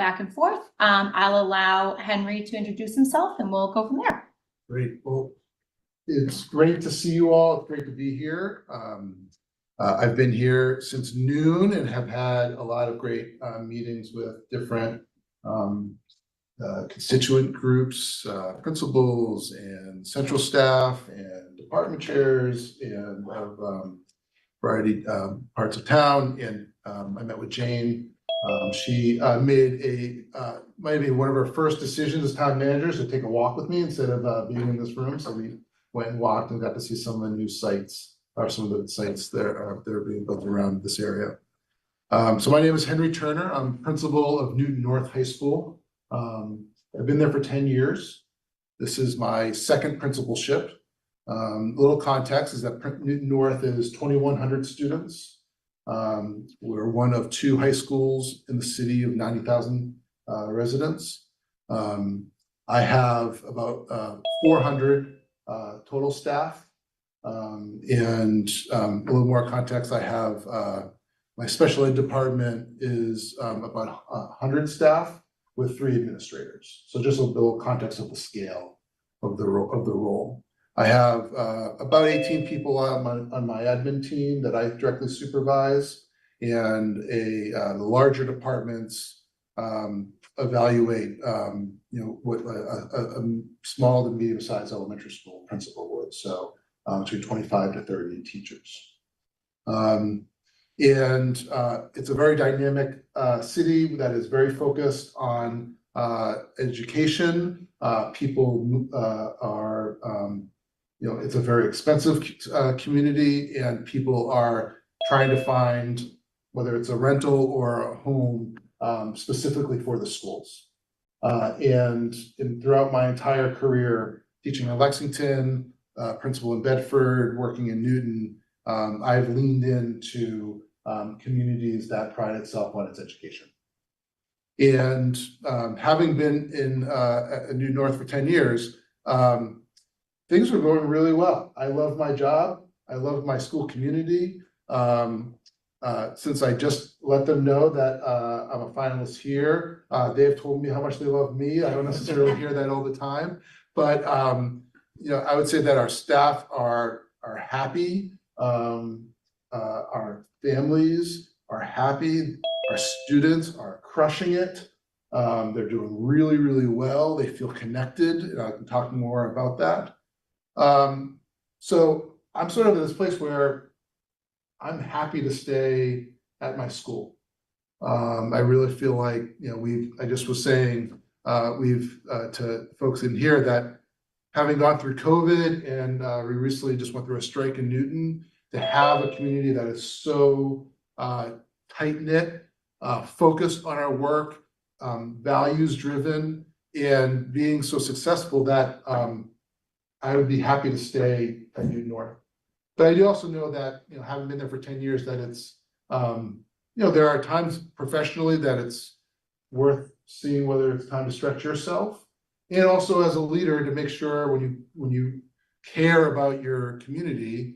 back and forth. I'll allow Henry to introduce himself and we'll go from there. Great. Well, it's great to see you all. It's great to be here. I've been here since noon and have had a lot of great meetings with different constituent groups, principals and central staff and department chairs and of variety parts of town. And I met with Jane. She might be one of her first decisions as town manager to take a walk with me instead of being in this room. So we went and walked and got to see some of the new sites, or some of the sites that are being built around this area. So my name is Henry Turner. I'm principal of Newton North High School. I've been there for 10 years. This is my second principalship. A little context is that Newton North is 2,100 students. We're one of 2 high schools in the city of 90,000 residents. I have about 400 total staff. And a little more context, I have my special ed department is about 100 staff with 3 administrators. So just a little context of the scale of the role. I have about 18 people on my admin team that I directly supervise, and the larger departments evaluate what a small to medium-sized elementary school principal would. So between 25 to 30 teachers. And it's a very dynamic city that is very focused on education. People are, it's a very expensive community, and people are trying to find, whether it's a rental or a home, specifically for the schools. And throughout my entire career, teaching in Lexington, principal in Bedford, working in Newton, I've leaned into communities that pride itself on its education. And having been in Newton North for 10 years, things were going really well. I love my job. I love my school community. Since I just let them know that I'm a finalist here, they've told me how much they love me. I don't necessarily hear that all the time, but I would say that our staff are happy. Our families are happy. Our students are crushing it. They're doing really, really well. They feel connected, and I can talk more about that. So I'm sort of in this place where I'm happy to stay at my school. I really feel like, I just was saying, to folks in here that having gone through COVID and we recently just went through a strike in Newton, to have a community that is so tight-knit, focused on our work, values-driven, and being so successful that I would be happy to stay at Newton North. But I do also know that, having been there for 10 years, that it's, there are times professionally that it's worth seeing whether it's time to stretch yourself, and also as a leader to make sure when you care about your community,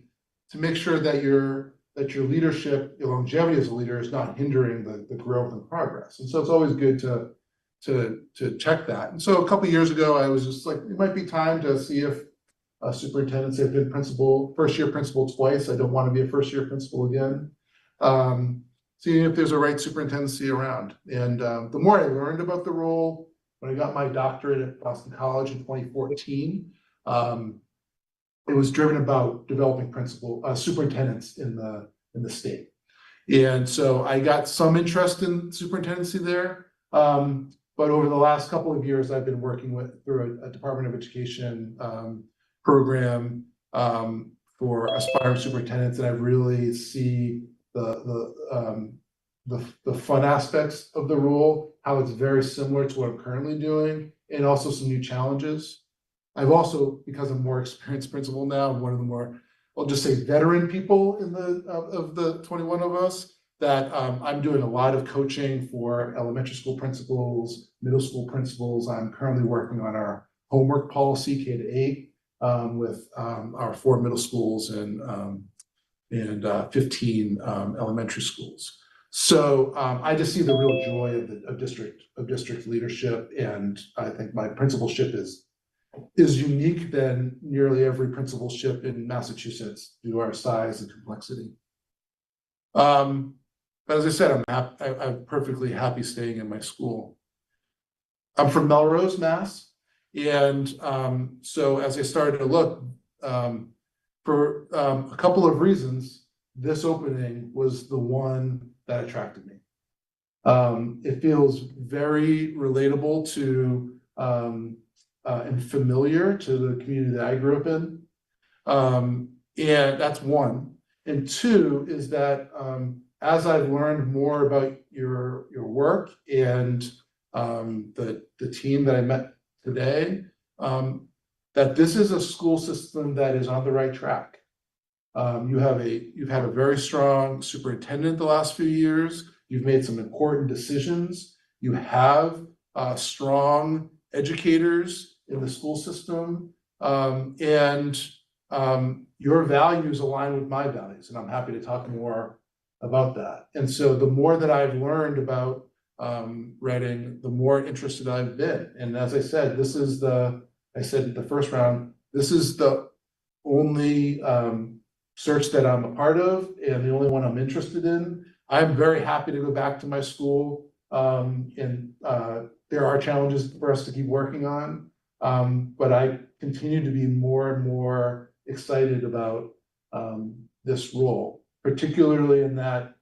to make sure that your leadership, your longevity as a leader, is not hindering the growth and progress. And so it's always good to check that. And so a couple of years ago, I was just like, it might be time to see if superintendents have been first-year principal twice. I don't want to be a first-year principal again. Seeing if there's a right superintendency around. And the more I learned about the role, when I got my doctorate at Boston College in 2014, it was driven about developing superintendents in the state. And so I got some interest in superintendency there. But over the last couple of years, I've been working through a Department of Education program for aspiring superintendents, and I really see the fun aspects of the role, how it's very similar to what I'm currently doing, and also some new challenges. I've also, because I'm more experienced principal now, I'm one of the more, I'll just say, veteran people of the 21 of us, that I'm doing a lot of coaching for elementary school principals, middle school principals. I'm currently working on our homework policy, K-8, with our 4 middle schools and 15 elementary schools. So I just see the real joy of district leadership, and I think my principalship is unique than nearly every principalship in Massachusetts due to our size and complexity. But as I said, I'm perfectly happy staying in my school. I'm from Melrose, Mass, and so as I started to look for a couple of reasons, this opening was the one that attracted me. It feels very relatable to and familiar to the community that I grew up in. And that's one. And two is that as I've learned more about your work and the team that I met today, that this is a school system that is on the right track. You've had a very strong superintendent the last few years. You've made some important decisions. You have strong educators in the school system, and your values align with my values, and I'm happy to talk more about that. And so the more that I've learned about Reading, the more interested I've been. And as I said, I said in the first round, this is the only search that I'm a part of and the only one I'm interested in. I'm very happy to go back to my school, and there are challenges for us to keep working on, but I continue to be more and more excited about this role, particularly in that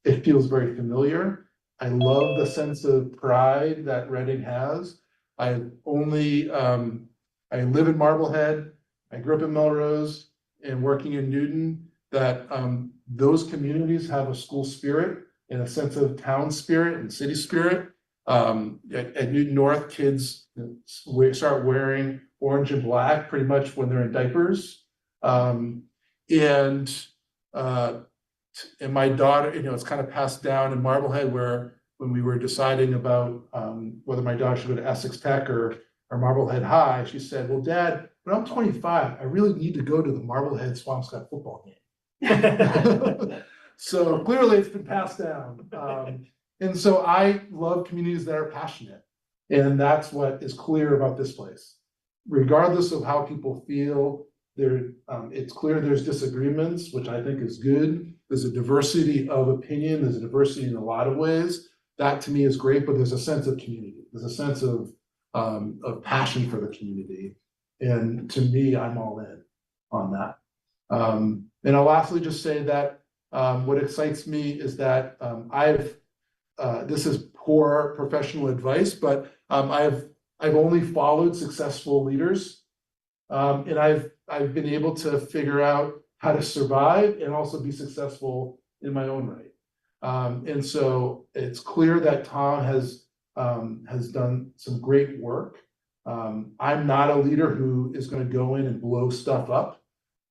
it feels very familiar. I love the sense of pride that Reading has. I live in Marblehead. I grew up in Melrose and working in Newton, that those communities have a school spirit and a sense of town spirit and city spirit. At Newton North, kids start wearing orange and black pretty much when they're in diapers. And my daughter, it's kind of passed down in Marblehead, where when we were deciding about whether my daughter should go to Essex Tech or Marblehead High, she said, "Well, Dad, when I'm 25, I really need to go to the Marblehead Swampscott football game." So clearly it's been passed down. And so I love communities that are passionate. And that's what is clear about this place. Regardless of how people feel, it's clear there's disagreements, which I think is good. There's a diversity of opinion. There's a diversity in a lot of ways. That to me is great, but there's a sense of community. There's a sense of passion for the community. And to me, I'm all in on that. And I'll lastly just say that what excites me is that this is poor professional advice, but I've only followed successful leaders, and I've been able to figure out how to survive and also be successful in my own right. And so it's clear that Tom has done some great work. I'm not a leader who is going to go in and blow stuff up.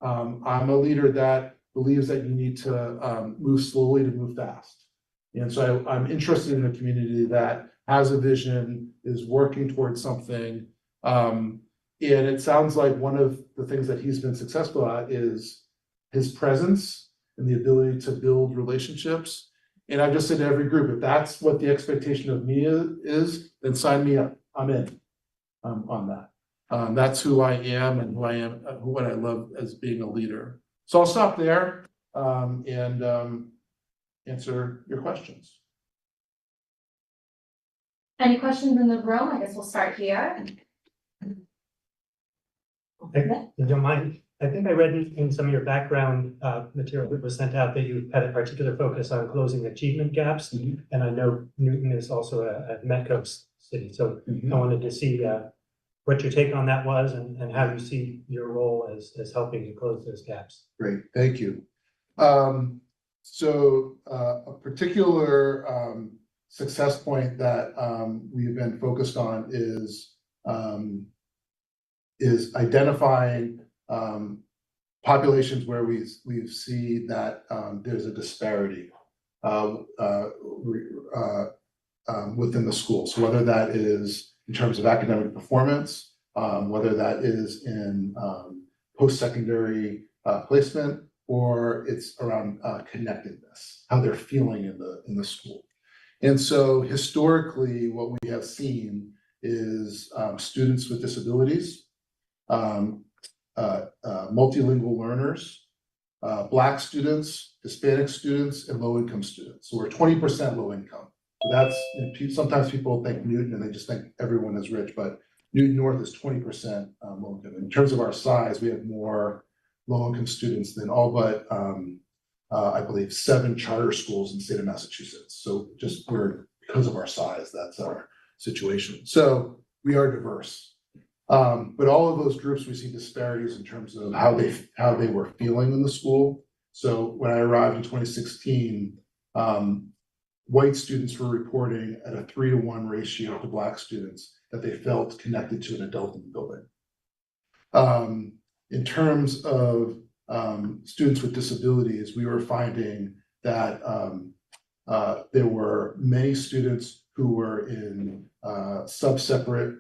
I'm a leader that believes that you need to move slowly to move fast. And so I'm interested in a community that has a vision, is working towards something. And it sounds like one of the things that he's been successful at is his presence and the ability to build relationships. And I've just said to every group, if that's what the expectation of me is, then sign me up. I'm in on that. That's who I am and who I am, what I love as being a leader. So I'll stop there and answer your questions. Any questions in the room? I guess we'll start here. If you don't mind, I think I read in some of your background material that was sent out that you had a particular focus on closing achievement gaps. Mhm. And I know Newton is also a Metco city, so I wanted to see what your take on that was and how you see your role as helping to close those gaps. Great, thank you. So a particular success point that we've been focused on is identifying populations where we see that there's a disparity within the school. So whether that is in terms of academic performance, whether that is in post-secondary placement, or it's around connectedness, how they're feeling in the school. And so historically, what we have seen is students with disabilities, multilingual learners, Black students, Hispanic students, and low-income students. So we're 20% low income. So that's, sometimes people think Newton and they just think everyone is rich, but Newton North is 20% low income. In terms of our size, we have more low-income students than all but I believe 7 charter schools in the state of Massachusetts. So just because of our size, that's our situation. So we are diverse. But all of those groups, we see disparities in terms of how they were feeling in the school. So when I arrived in 2016, white students were reporting at a 3-to-1 ratio to Black students that they felt connected to an adult in the building. In terms of students with disabilities, we were finding that there were many students who were in sub-separate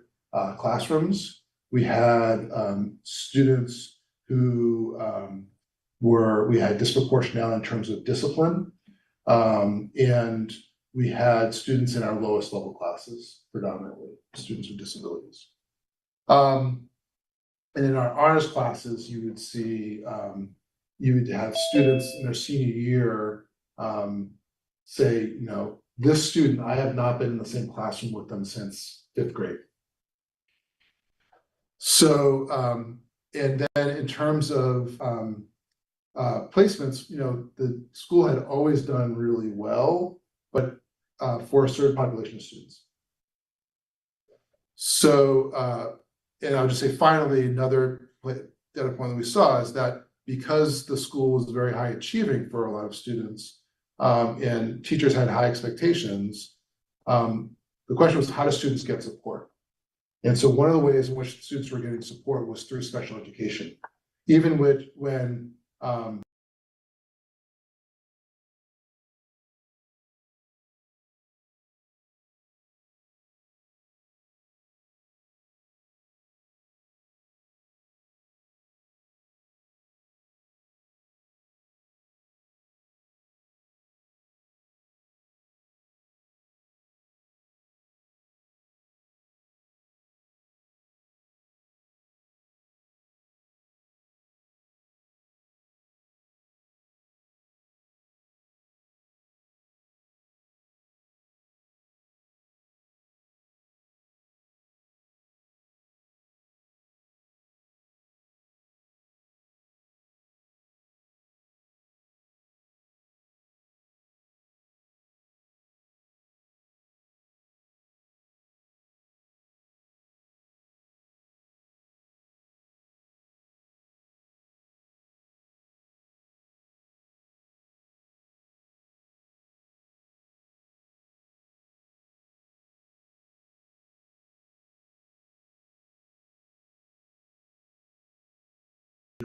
classrooms. We had students who we had disproportionality in terms of discipline, and we had students in our lowest level classes, predominantly students with disabilities. And in our honors classes, you would see, you would have students in their senior year say, this student, I have not been in the same classroom with them since 5th grade. So, and then in terms of placements, the school had always done really well, but for a certain population of students. So, and I'll just say finally, another data point that we saw is that because the school was very high achieving for a lot of students, and teachers had high expectations, the question was, how do students get support? And so one of the ways in which students were getting support was through special education, even when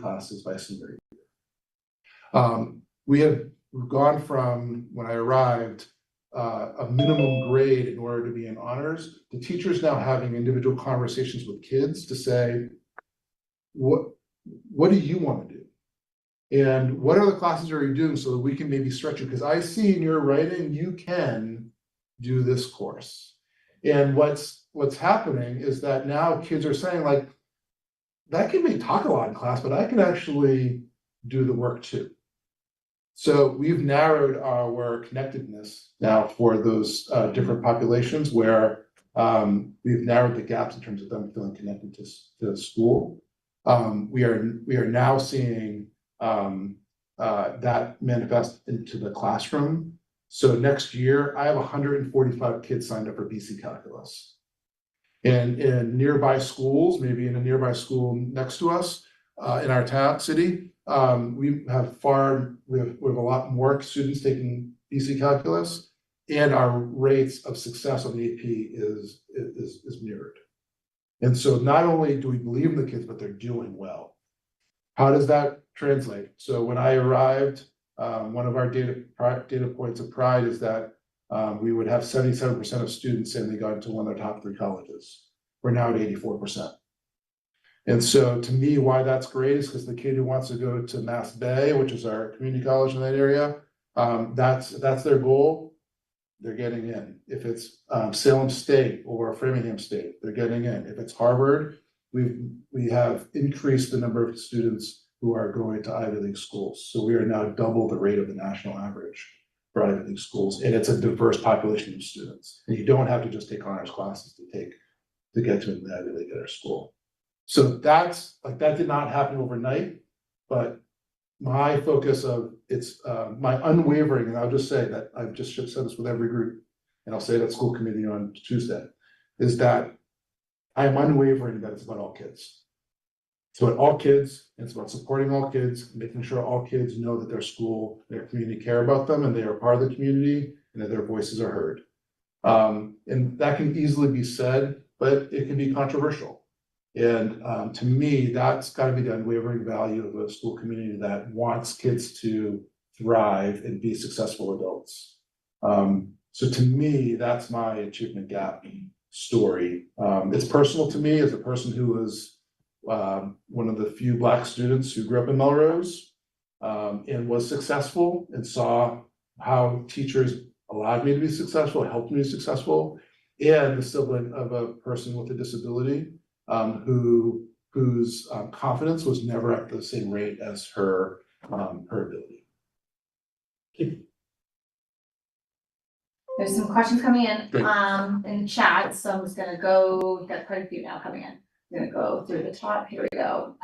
classes by senior year. We have gone from, when I arrived, a minimum grade in order to be in honors, to teachers now having individual conversations with kids to say, what do you want to do? And what other classes are you doing so that we can maybe stretch you? Because I see in your writing, you can do this course. And what's happening is that now kids are saying, like, that can be talk a lot in class, but I can actually do the work too. So we've narrowed our connectedness now for those different populations where we've narrowed the gaps in terms of them feeling connected to the school. We are now seeing that manifest into the classroom. So next year, I have 145 kids signed up for BC Calculus. And in nearby schools, maybe in a nearby school next to us, in our city, we have a lot more students taking BC Calculus, and our rates of success on the AP is mirrored. And so not only do we believe in the kids, but they're doing well. How does that translate? So when I arrived, one of our data points of pride is that we would have 77% of students saying they got into one of their top 3 colleges. We're now at 84%. And so to me, why that's great is because the kid who wants to go to Mass Bay, which is our community college in that area, that's their goal. They're getting in. If it's Salem State or Framingham State, they're getting in. If it's Harvard, we have increased the number of students who are going to Ivy League schools. So we are now double the rate of the national average for Ivy League schools, and it's a diverse population of students. And you don't have to just take honors classes to get to an Ivy League at our school. So that's like, that did not happen overnight, but my focus of it's my unwavering, and I'll just say that I've just said this with every group, and I'll say it at school committee on Tuesday, is that I am unwavering that it's about all kids. It's about all kids, and it's about supporting all kids, making sure all kids know that their school, their community care about them, and they are part of the community, and that their voices are heard. And that can easily be said, but it can be controversial. And to me, that's got to be the unwavering value of a school community that wants kids to thrive and be successful adults. So to me, that's my achievement gap story. It's personal to me as a person who was one of the few Black students who grew up in Melrose and was successful and saw how teachers allowed me to be successful, helped me be successful, and the sibling of a person with a disability whose confidence was never at the same rate as her ability. There's some questions coming in, Great. in chat, so I'm just gonna go, we've got quite a few now coming in. I'm gonna go through the top, here we go.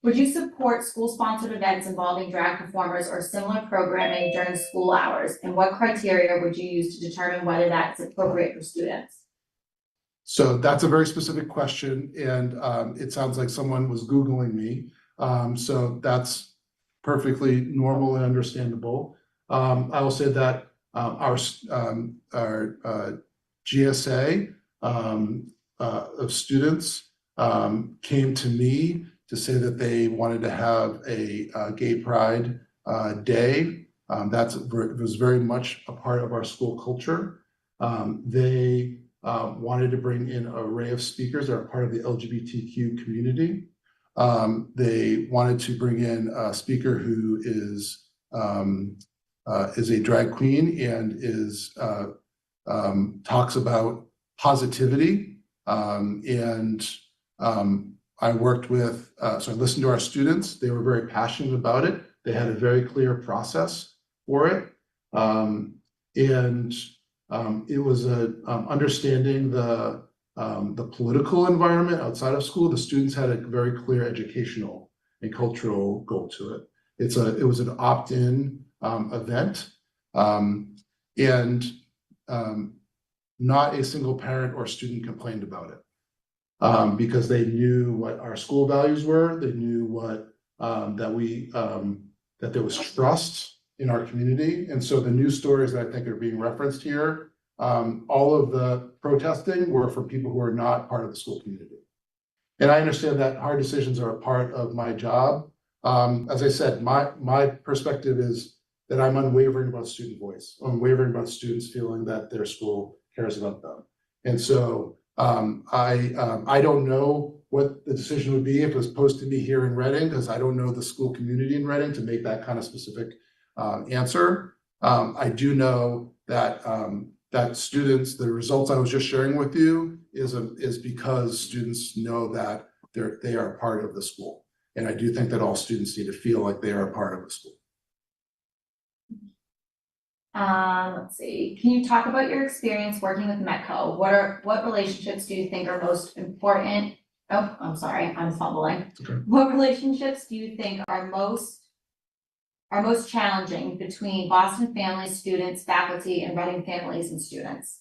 Would you support school-sponsored events involving drag performers or similar programming during school hours? And what criteria would you use to determine whether that's appropriate for students? So that's a very specific question, and it sounds like someone was Googling me. So that's perfectly normal and understandable. I will say that our GSA of students came to me to say that they wanted to have a gay pride day. It was very much a part of our school culture. They wanted to bring in an array of speakers that are part of the LGBTQ community. They wanted to bring in a speaker who is a drag queen and talks about positivity. I worked with, so I listened to our students. They were very passionate about it. They had a very clear process for it. It was understanding the political environment outside of school. The students had a very clear educational and cultural goal to it. It was an opt-in event, and not a single parent or student complained about it because they knew what our school values were. They knew what that there was trust in our community. And so the news stories that I think are being referenced here, all of the protesting were from people who are not part of the school community. And I understand that hard decisions are a part of my job. As I said, my perspective is that I'm unwavering about student voice. I'm unwavering about students feeling that their school cares about them. And so I don't know what the decision would be if it was posed to me here in Reading, because I don't know the school community in Reading to make that kind of specific answer. I do know that that students, the results I was just sharing with you is because students know that they are a part of the school. And I do think that all students need to feel like they are a part of the school. Let's see, can you talk about your experience working with Metco? What relationships do you think are most important? Oh, I'm sorry, I'm fumbling. Okay. What relationships do you think are most challenging between Boston families, students, faculty, and Reading families and students?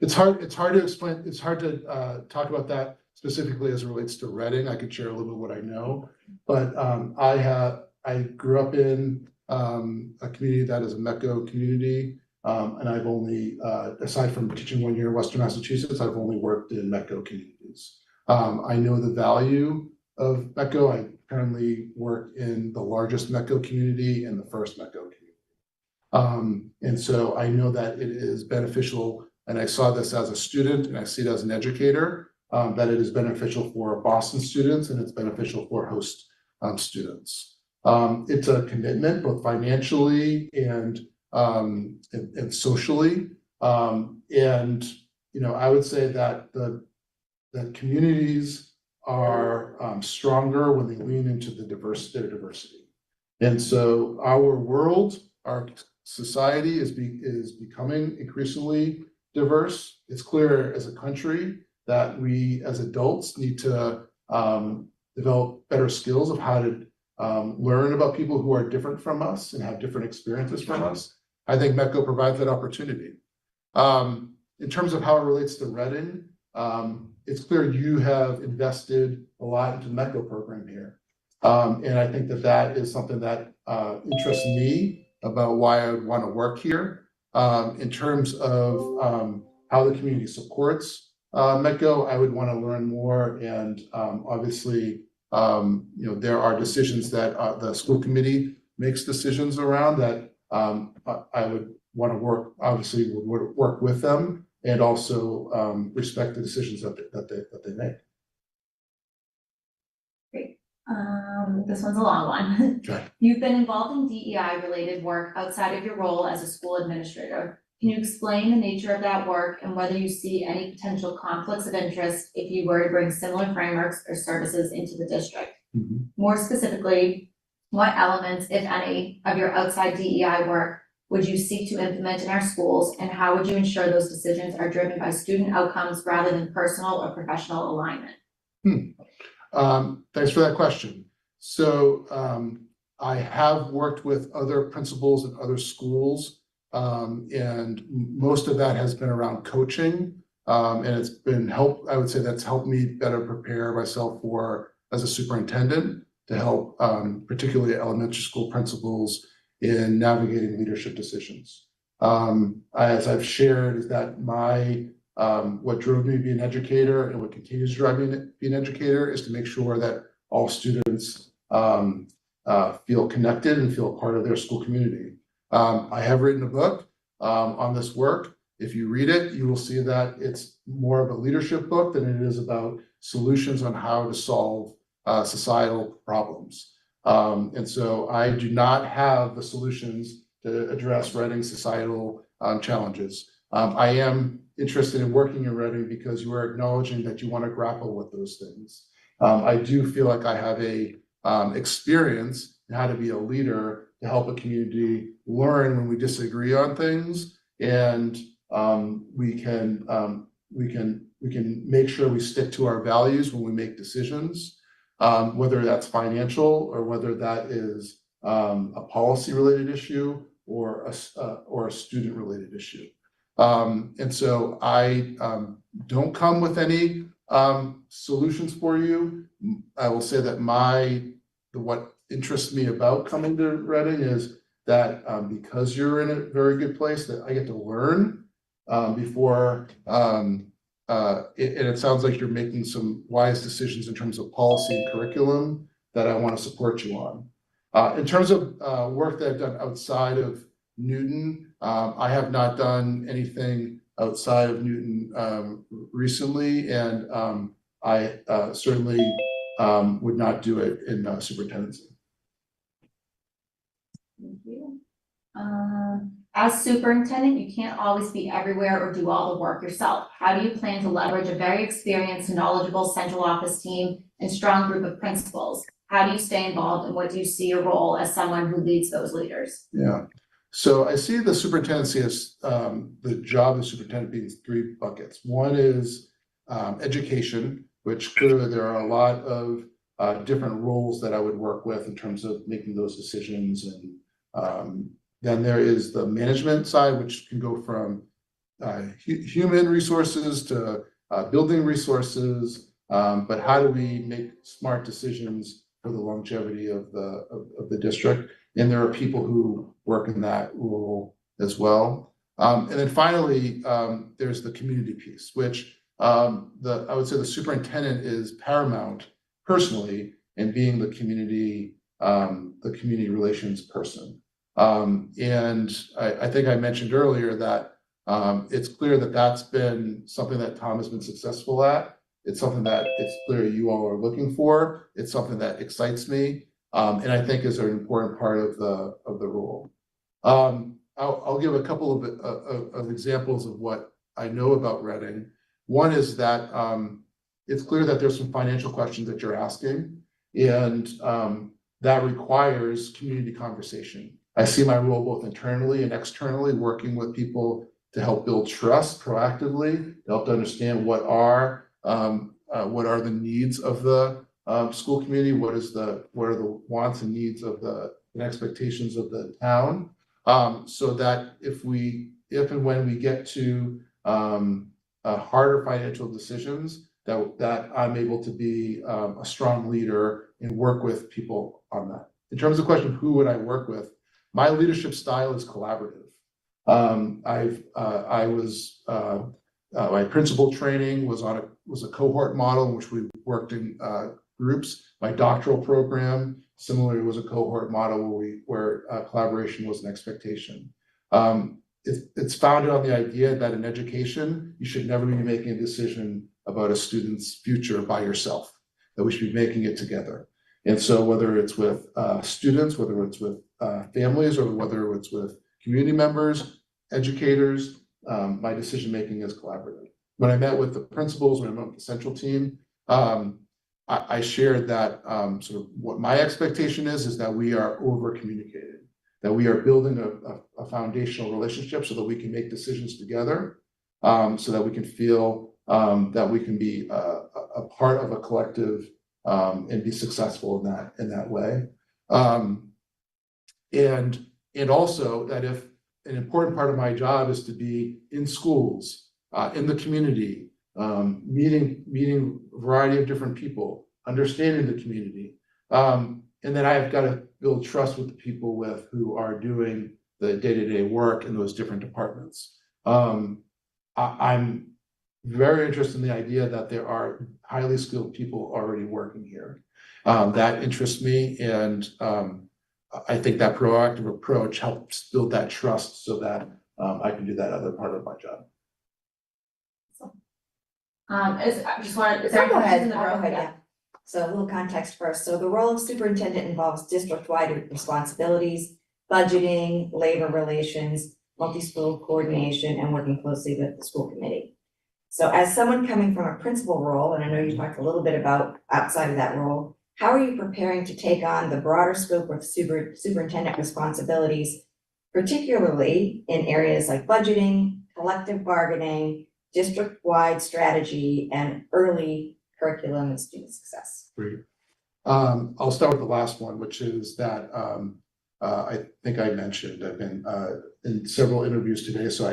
It's hard to explain. It's hard to talk about that specifically as it relates to Reading. I could share a little bit what I know, but I grew up in a community that is a Metco community, and I've only, aside from teaching 1 year in Western Massachusetts, I've only worked in Metco communities. I know the value of Metco. I currently work in the largest Metco community and the first Metco community. And so I know that it is beneficial, and I saw this as a student and I see it as an educator. that it is beneficial for Boston students and it's beneficial for host students. It's a commitment both financially and socially. And I would say that the communities are stronger when they lean into their diversity. And so our world, our society is becoming increasingly diverse. It's clear as a country that we as adults need to develop better skills of how to learn about people who are different from us and have different experiences from us. I think METCO provides that opportunity. In terms of how it relates to Reading, it's clear you have invested a lot into the METCO program here. And I think that is something that interests me about why I would want to work here. In terms of how the community supports METCO, I would want to learn more. And obviously, there are decisions that the school committee makes decisions around that I would want to work, obviously would work with them and also respect the decisions that they make. Great. This one's a long one. Okay. You've been involved in DEI related work outside of your role as a school administrator. Can you explain the nature of that work and whether you see any potential conflicts of interest if you were to bring similar frameworks or services into the district? Mm-hmm. More specifically, what elements, if any, of your outside DEI work would you seek to implement in our schools, and how would you ensure those decisions are driven by student outcomes rather than personal or professional alignment? Thanks for that question. So I have worked with other principals in other schools, and most of that has been around coaching, and it's been I would say that's helped me better prepare myself as a superintendent to help particularly elementary school principals in navigating leadership decisions. As I've shared, is that what drove me to be an educator and what continues to drive me to be an educator is to make sure that all students feel connected and feel part of their school community. I have written a book on this work. If you read it, you will see that it's more of a leadership book than it is about solutions on how to solve societal problems. And so I do not have the solutions to address Reading societal challenges. I am interested in working in Reading because you are acknowledging that you want to grapple with those things. I do feel like I have a experience in how to be a leader to help a community learn when we disagree on things, and we can make sure we stick to our values when we make decisions. Whether that's financial or whether that is a policy-related issue or a student-related issue. And so I don't come with any solutions for you. I will say that what interests me about coming to Reading is that because you're in a very good place, that I get to learn before. And it sounds like you're making some wise decisions in terms of policy and curriculum that I want to support you on. In terms of work that I've done outside of Newton, I have not done anything outside of Newton recently, and I certainly would not do it in superintendency. Thank you. As superintendent, you can't always be everywhere or do all the work yourself. How do you plan to leverage a very experienced, knowledgeable central office team and strong group of principals? How do you stay involved, and what do you see your role as someone who leads those leaders? Yeah, so I see the superintendency as the job of the superintendent being 3 buckets. One is education, which clearly there are a lot of different roles that I would work with in terms of making those decisions. And then there is the management side, which can go from human resources to building resources. But how do we make smart decisions for the longevity of the district? And there are people who work in that role as well. And then finally, there's the community piece, which I would say the superintendent is paramount personally in being the community relations person. And I think I mentioned earlier that it's clear that that's been something that Tom has been successful at. It's something that it's clear you all are looking for. It's something that excites me, and I think is an important part of the role. I'll give a couple of examples of what I know about Reading. One is that it's clear that there's some financial questions that you're asking, and that requires community conversation. I see my role both internally and externally, working with people to help build trust proactively, to help to understand what are the needs of the school community, what are the wants and needs of and expectations of the town, so that if and when we get to harder financial decisions, that I'm able to be a strong leader and work with people on that. In terms of the question of who would I work with, my leadership style is collaborative. My principal training was a cohort model in which we worked in groups. My doctoral program similarly was a cohort model where collaboration was an expectation. It's founded on the idea that in education, you should never be making a decision about a student's future by yourself, that we should be making it together. And so whether it's with students, whether it's with families, or whether it's with community members, educators, my decision-making is collaborative. When I met with the principals, when I met with the central team, I shared that sort of what my expectation is that we are over-communicating, that we are building a foundational relationship so that we can make decisions together, so that we can feel that we can be a part of a collective and be successful in that way. And also that if an important part of my job is to be in schools, in the community, meeting a variety of different people, understanding the community, and then I've got to build trust with the people who are doing the day-to-day work in those different departments. I'm very interested in the idea that there are highly skilled people already working here. That interests me, and I think that proactive approach helps build that trust so that I can do that other part of my job. I just wanted, is So there go any questions ahead, in the I'll go room? ahead, yeah. So a little context first. So the role of superintendent involves district-wide responsibilities, budgeting, labor relations, multi-school coordination, and working closely with the school committee. So as someone coming from a principal role, and I know you talked a little bit about outside of that role, how are you preparing to take on the broader scope of superintendent responsibilities, particularly in areas like budgeting, collective bargaining, district-wide strategy, and early curriculum and student success? Great. I'll start with the last one, which is that I think I mentioned I've been in several interviews today, so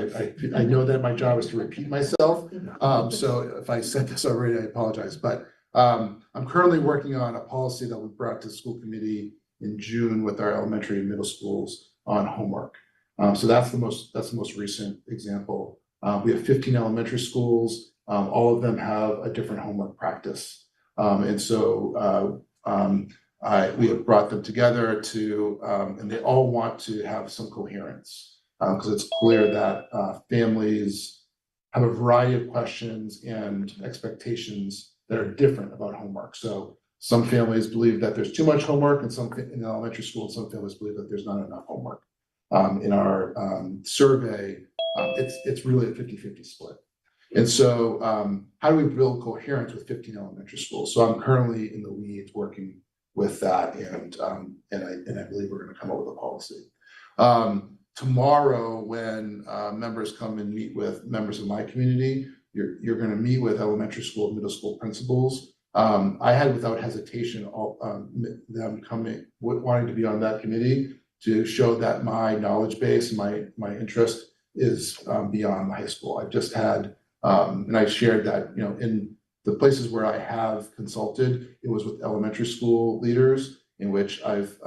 I know that my job is to repeat myself. So if I said this already, I apologize. But I'm currently working on a policy that we brought to the school committee in June with our elementary and middle schools on homework. So that's the most recent example. We have 15 elementary schools. All of them have a different homework practice. And so we have brought them together and they all want to have some coherence, because it's clear that families have a variety of questions and expectations that are different about homework. So some families believe that there's too much homework, and in elementary school, and some families believe that there's not enough homework. In our survey, it's really a 50-50 split. And so how do we build coherence with 15 elementary schools? So I'm currently in the weeds working with that, and I believe we're going to come up with a policy. Tomorrow, when members come and meet with members of my community, you're going to meet with elementary school and middle school principals. I had without hesitation them coming, wanting to be on that committee to show that my knowledge base and my interest is beyond the high school. I've just had, and I shared that, in the places where I have consulted, it was with elementary school leaders in which I've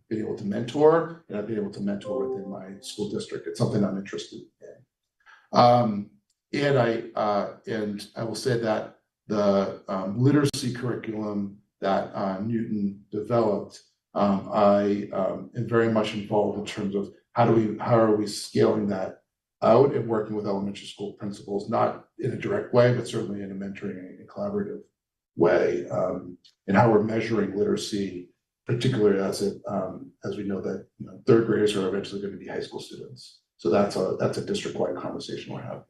been able to mentor, and I've been able to mentor within my school district. It's something I'm interested in. And I will say that the literacy curriculum that Newton developed, I am very much involved in terms of how are we scaling that out and working with elementary school principals, not in a direct way, but certainly in a mentoring and collaborative way, and how we're measuring literacy, particularly as we know that, you know, third graders are eventually going to be high school students. So that's a district-wide conversation we're having.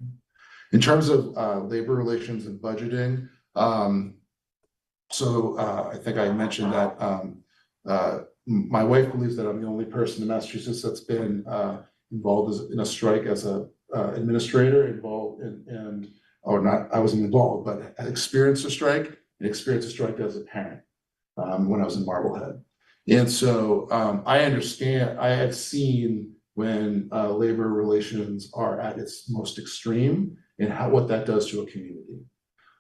In terms of labor relations and budgeting, I think I mentioned that my wife believes that I'm the only person in Massachusetts that's been involved in a strike as a administrator, involved or not, I wasn't involved, but experienced a strike as a parent when I was in Marblehead. And so I understand, I have seen when labor relations are at its most extreme and what that does to a community.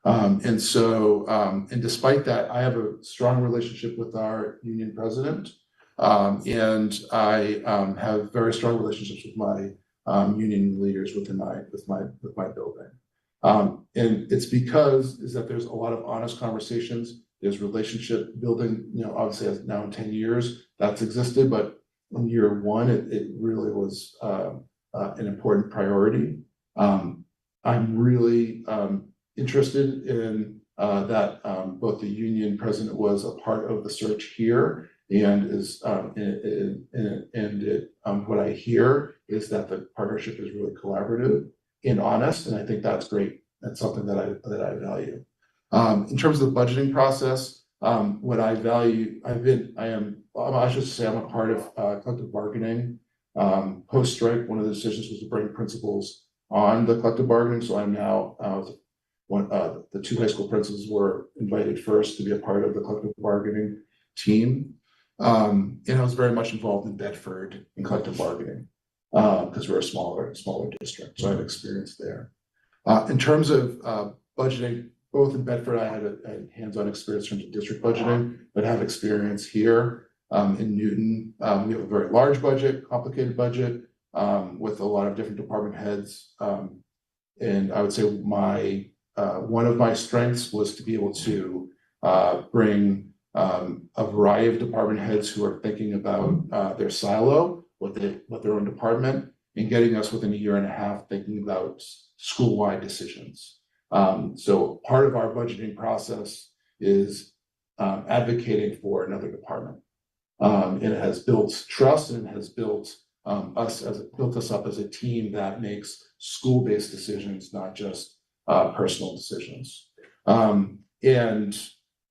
And despite that, I have a strong relationship with our union president. And I have very strong relationships with my union leaders with my building. And it's because that there's a lot of honest conversations. There's relationship building, you know, obviously as now in 10 years that's existed, but in year one, it really was an important priority. I'm really interested in that both the union president was a part of the search here and is what I hear is that the partnership is really collaborative and honest, and I think that's great. That's something that I value. In terms of the budgeting process, what I value, I should say I'm a part of collective bargaining. Post-strike, one of the decisions was to bring principals on the collective bargaining, so I'm now the two high school principals were invited first to be a part of the collective bargaining team. And I was very much involved in Bedford in collective bargaining because we're a smaller district, so I have experience there. In terms of budgeting, both in Bedford, I had a hands-on experience in terms of district budgeting, but have experience here in Newton. We have a very large budget, complicated budget with a lot of different department heads. And I would say one of my strengths was to be able to bring a variety of department heads who are thinking about their silo, what their own department, and getting us within a year and a half thinking about school-wide decisions. So part of our budgeting process is advocating for another department. And it has built trust, and it has built us up as a team that makes school-based decisions, not just personal decisions. And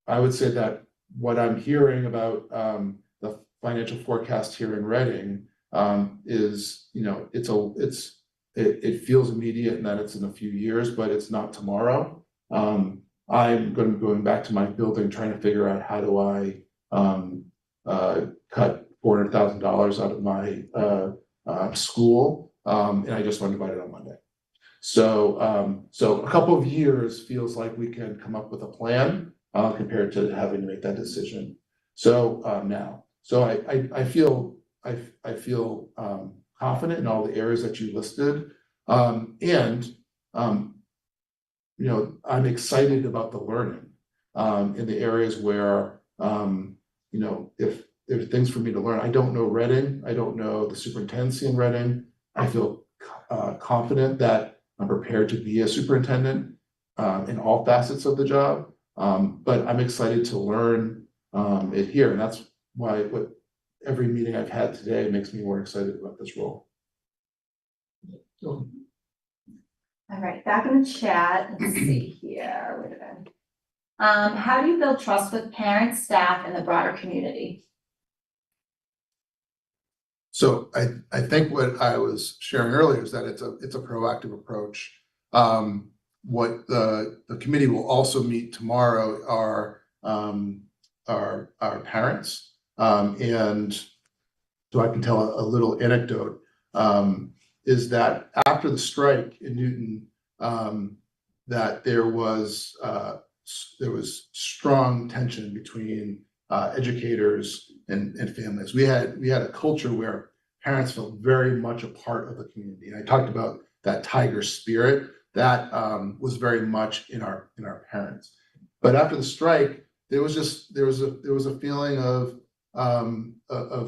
I would say that what I'm hearing about the financial forecast here in Reading is, you know, it feels immediate and that it's in a few years, but it's not tomorrow. I'm going back to my building, trying to figure out how do I cut $400,000 out of my school, and I just learned about it on Monday. So a couple of years feels like we can come up with a plan compared to having to make that decision. So now, so I feel confident in all the areas that you listed, and you know, I'm excited about the learning in the areas where you know, if there's things for me to learn. I don't know Reading. I don't know the superintendency in Reading. I feel confident that I'm prepared to be a superintendent in all facets of the job. But I'm excited to learn it here. And that's why every meeting I've had today makes me more excited about this role. All right, back in the chat, let's see here. Wait a minute. How do you build trust with parents, staff, and the broader community? So I think what I was sharing earlier is that it's a proactive approach. What the committee will also meet tomorrow are our parents, and so I can tell a little anecdote. Is that after the strike in Newton, that there was strong tension between educators and families. We had a culture where parents felt very much a part of the community. And I talked about that tiger spirit that was very much in our parents. But after the strike, there was a feeling of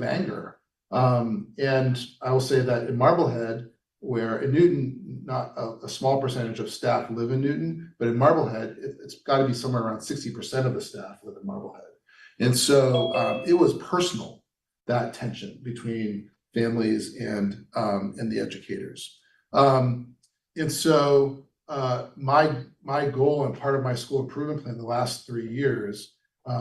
anger. And I will say that in Marblehead, where in Newton, not a small percentage of staff live in Newton, but in Marblehead, it's got to be somewhere around 60% of the staff live in Marblehead. And so it was personal, that tension between families and the educators. And so my goal and part of my school improvement plan the last 3 years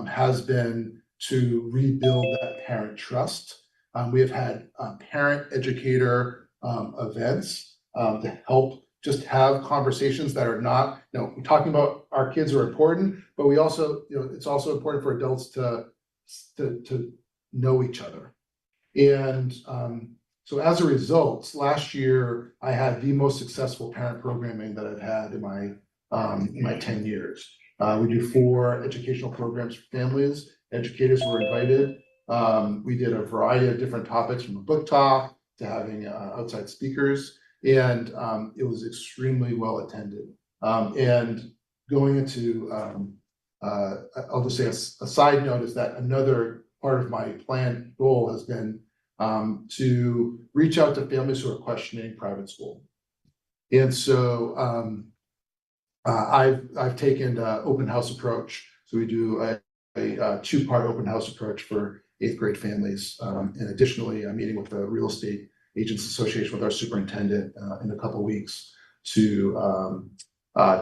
has been to rebuild that parent trust. We have had parent educator events to help just have conversations that are not, we're talking about our kids are important, but we also, it's also important for adults to know each other. And so as a result, last year I had the most successful parent programming that I've had in my 10 years. We do 4 educational programs for families. Educators were invited. We did a variety of different topics, from a book talk to having outside speakers, and it was extremely well attended. And going into, I'll just say a side note is that another part of my planned goal has been to reach out to families who are questioning private school. And so I've taken an open house approach. So we do a 2-part open house approach for 8th grade families. And additionally, I'm meeting with the Real Estate Agents Association with our superintendent in a couple of weeks to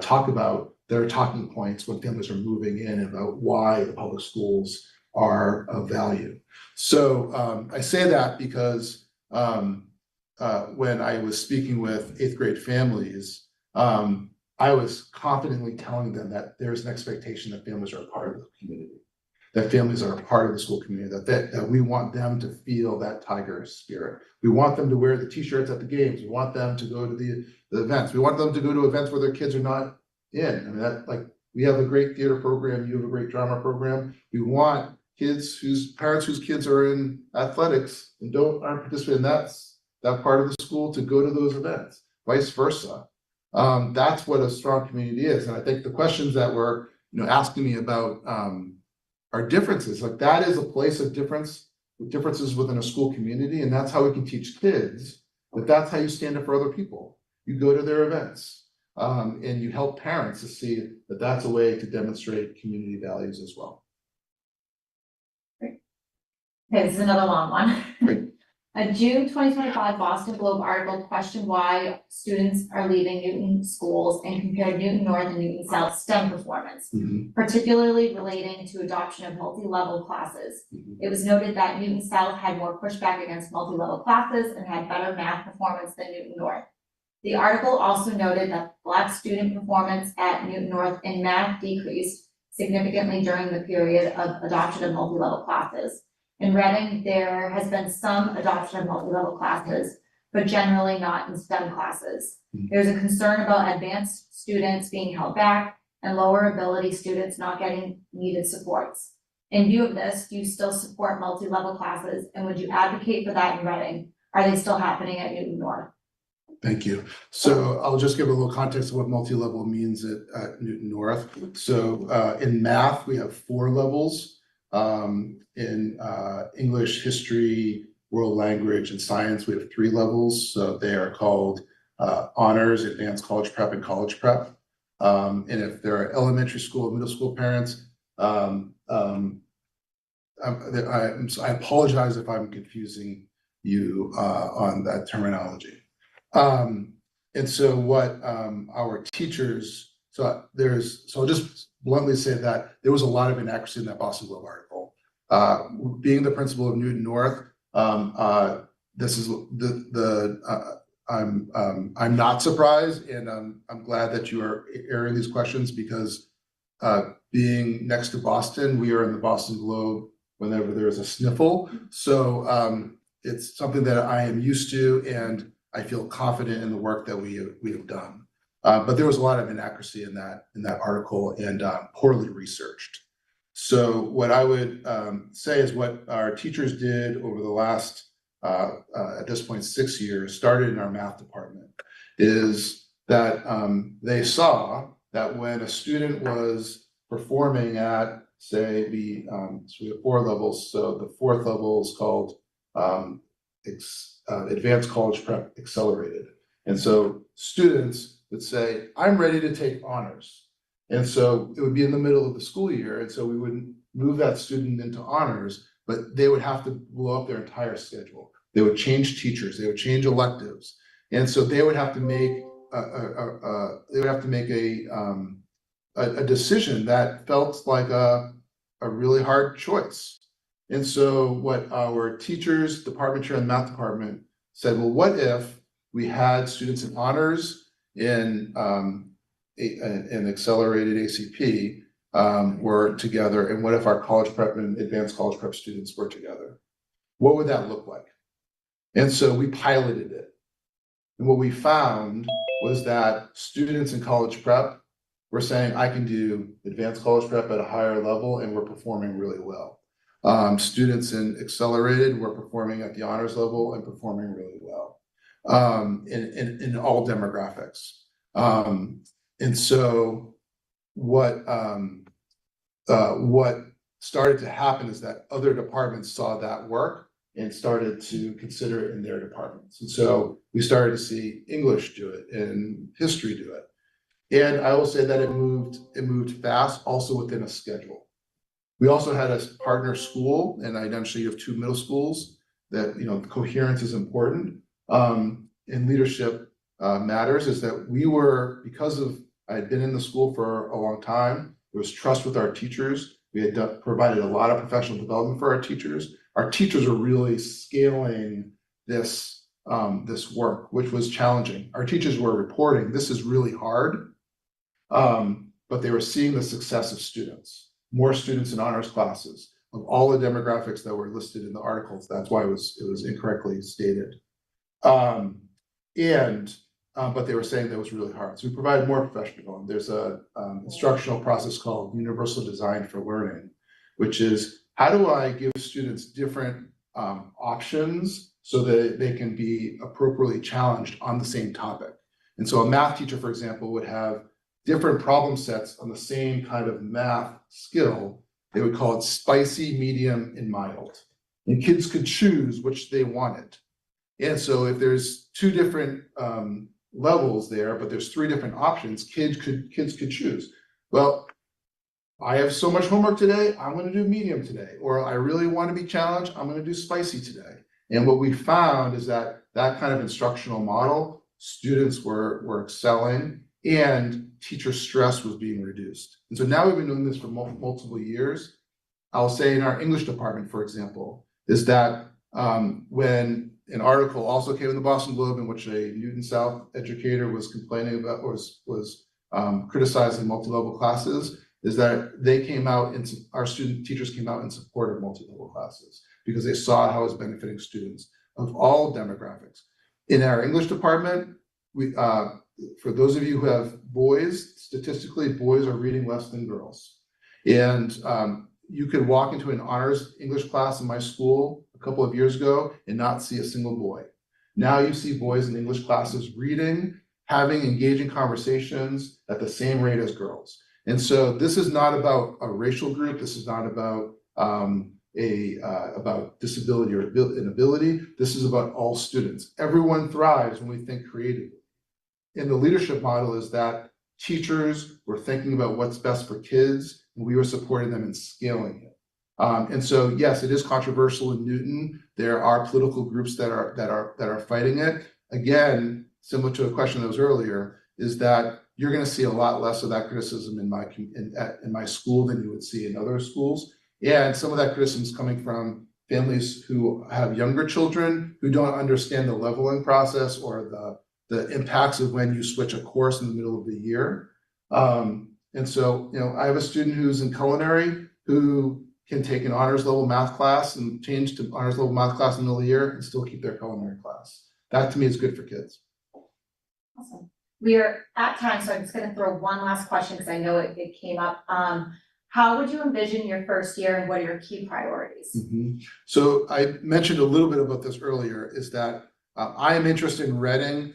talk about their talking points when families are moving in, about why the public schools are of value. So I say that because when I was speaking with 8th grade families, I was confidently telling them that there's an expectation that families are a part of the community, that families are a part of the school community, that we want them to feel that Tiger spirit. We want them to wear the t-shirts at the games. We want them to go to the events. We want them to go to events where their kids are not in. I mean, that, like, we have a great theater program, you have a great drama program. We want kids whose parents whose kids are in athletics and aren't participating in that part of the school to go to those events, vice versa. That's what a strong community is. And I think the questions that were asking me about our differences, like, that is a place of differences within a school community, and that's how we can teach kids that that's how you stand up for other people. You go to their events, and you help parents to see that that's a way to demonstrate community values as well. Okay, this is another long one. Great. A June 2025 Boston Globe article questioned why students are leaving Newton schools and compared Newton North and Newton South STEM performance, particularly relating to adoption of multi-level classes. It was noted that Newton South had more pushback against multi-level classes and had better math performance than Newton North. The article also noted that Black student performance at Newton North in math decreased significantly during the period of adoption of multi-level classes. In Reading, there has been some adoption of multi-level classes, but generally not in STEM classes. There's a concern about advanced students being held back and lower ability students not getting needed supports. In view of this, do you still support multi-level classes, and would you advocate for that in Reading? Are they still happening at Newton North? Thank you. So I'll just give a little context of what multi-level means at Newton North. So in math, we have 4 levels. In English, history, world language, and science, we have 3 levels. So they are called honors, advanced college prep, and college prep. And if there are elementary school and middle school parents, I apologize if I'm confusing you on that terminology. And so what our teachers, so I'll just bluntly say that there was a lot of inaccuracy in that Boston Globe article. Being the principal of Newton North, this is I'm not surprised, and I'm glad that you are airing these questions, because being next to Boston, we are in the Boston Globe whenever there is a sniffle. So it's something that I am used to, and I feel confident in the work that we have done. But there was a lot of inaccuracy in that article, and poorly researched. So what I would say is what our teachers did over the last, at this point, 6 years, started in our math department, is that they saw that when a student was performing at, say, so we have 4 levels. So the 4th level is called Advanced College Prep Accelerated. And so students would say, I'm ready to take honors. And so it would be in the middle of the school year, and so we would move that student into honors, but they would have to blow up their entire schedule. They would change teachers, they would change electives. And so they would have to make a decision that felt like a really hard choice. And so what our teachers, department chair and math department said, well, what if we had students in honors in an accelerated ACP were together, and what if our college prep and advanced college prep students were together? What would that look like? And so we piloted it. And what we found was that students in college prep were saying, I can do advanced college prep at a higher level, and we're performing really well. Students in accelerated were performing at the honors level and performing really well in all demographics. And so what started to happen is that other departments saw that work and started to consider it in their departments. And so we started to see English do it and history do it. And I will say that it moved fast, also within a schedule. We also had a partner school, and I mentioned you have 2 middle schools that, coherence is important. And leadership matters, is that we were, because of, I had been in the school for a long time, there was trust with our teachers. We had provided a lot of professional development for our teachers. Our teachers were really scaling this work, which was challenging. Our teachers were reporting, this is really hard, but they were seeing the success of students. More students in honors classes of all the demographics that were listed in the articles. That's why it was incorrectly stated. But they were saying that was really hard. So we provided more professional development. There's a instructional process called Universal Design for Learning, which is, how do I give students different options so that they can be appropriately challenged on the same topic? And so a math teacher, for example, would have different problem sets on the same kind of math skill. They would call it spicy, medium, and mild. And kids could choose which they wanted. And so if there's 2 different levels there, but there's 3 different options, kids could choose. Well, I have so much homework today, I'm going to do medium today. Or I really want to be challenged, I'm going to do spicy today. And what we found is that kind of instructional model, students were excelling, and teacher stress was being reduced. And so now we've been doing this for multiple years. I'll say in our English department, for example, is that when an article also came in the Boston Globe in which a Newton South educator was complaining about, or was criticizing multi-level classes, is that they came out, and our teachers came out in support of multi-level classes because they saw how it was benefiting students of all demographics. In our English department, we for those of you who have boys, statistically, boys are reading less than girls. And you could walk into an honors English class in my school a couple of years ago and not see a single boy. Now you see boys in English classes reading, having engaging conversations at the same rate as girls. And so this is not about a racial group. This is not about about disability or inability. This is about all students. Everyone thrives when we think creatively. And the leadership model is that teachers were thinking about what's best for kids, and we were supporting them in scaling it. And so, yes, it is controversial in Newton. There are political groups that are fighting it. Again, similar to a question that was earlier, is that you're going to see a lot less of that criticism in my school than you would see in other schools. And some of that criticism is coming from families who have younger children who don't understand the leveling process or the impacts of when you switch a course in the middle of the year. And so, I have a student who's in culinary who can take an honors level math class and change to honors level math class in the middle of the year and still keep their culinary class. That to me is good for kids. Awesome. We are at time, so I'm just gonna throw one last question because I know it came up. How would you envision your first year and what are your key priorities? So I mentioned a little bit about this earlier, is that I am interested in Reading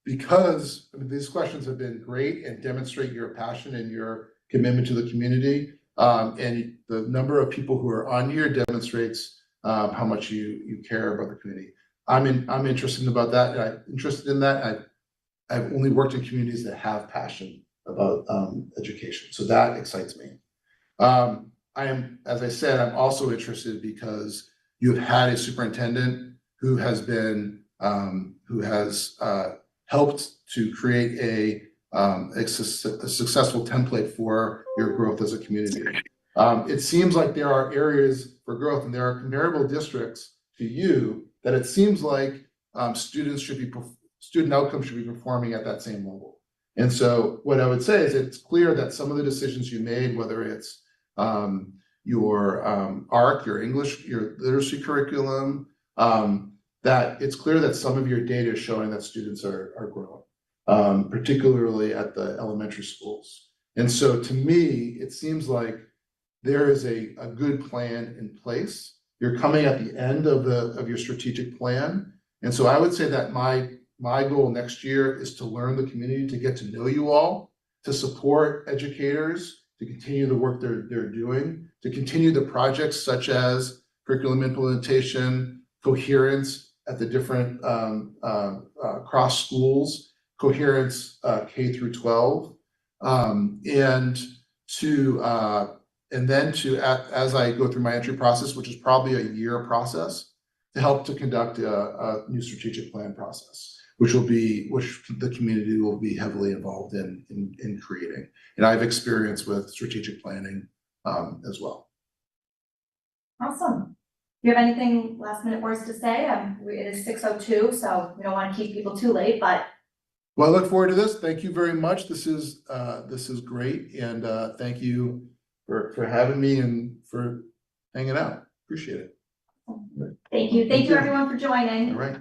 because these questions have been great and demonstrate your passion and your commitment to the community. And the number of people who are on here demonstrates how much you care about the community. I'm interested about that. I'm interested in that. I've only worked in communities that have passion about education, so that excites me. As I said, I'm also interested because you've had a superintendent who has been who has helped to create a successful template for your growth as a community. It seems like there are areas for growth, and there are comparable districts to you that it seems like student outcomes should be performing at that same level. And so what I would say is it's clear that some of the decisions you made, whether it's your ARC, your English, your literacy curriculum, that it's clear that some of your data is showing that students are growing, particularly at the elementary schools. And so to me, it seems like there is a good plan in place. You're coming at the end of your strategic plan. And so I would say that my goal next year is to learn the community, to get to know you all, to support educators, to continue the work they're doing, to continue the projects such as curriculum implementation, coherence at the different cross schools, coherence K through 12, and then as I go through my entry process, which is probably a year process, to help to conduct a new strategic plan process, which the community will be heavily involved in creating. And I have experience with strategic planning as well. Awesome. Do you have anything last minute words to say? It is 6:02, so we don't want to keep people too late, but. Well, I look forward to this. Thank you very much. This is great. And thank you for having me and for hanging out. Appreciate it. Thank you. Thank you everyone for joining. All right.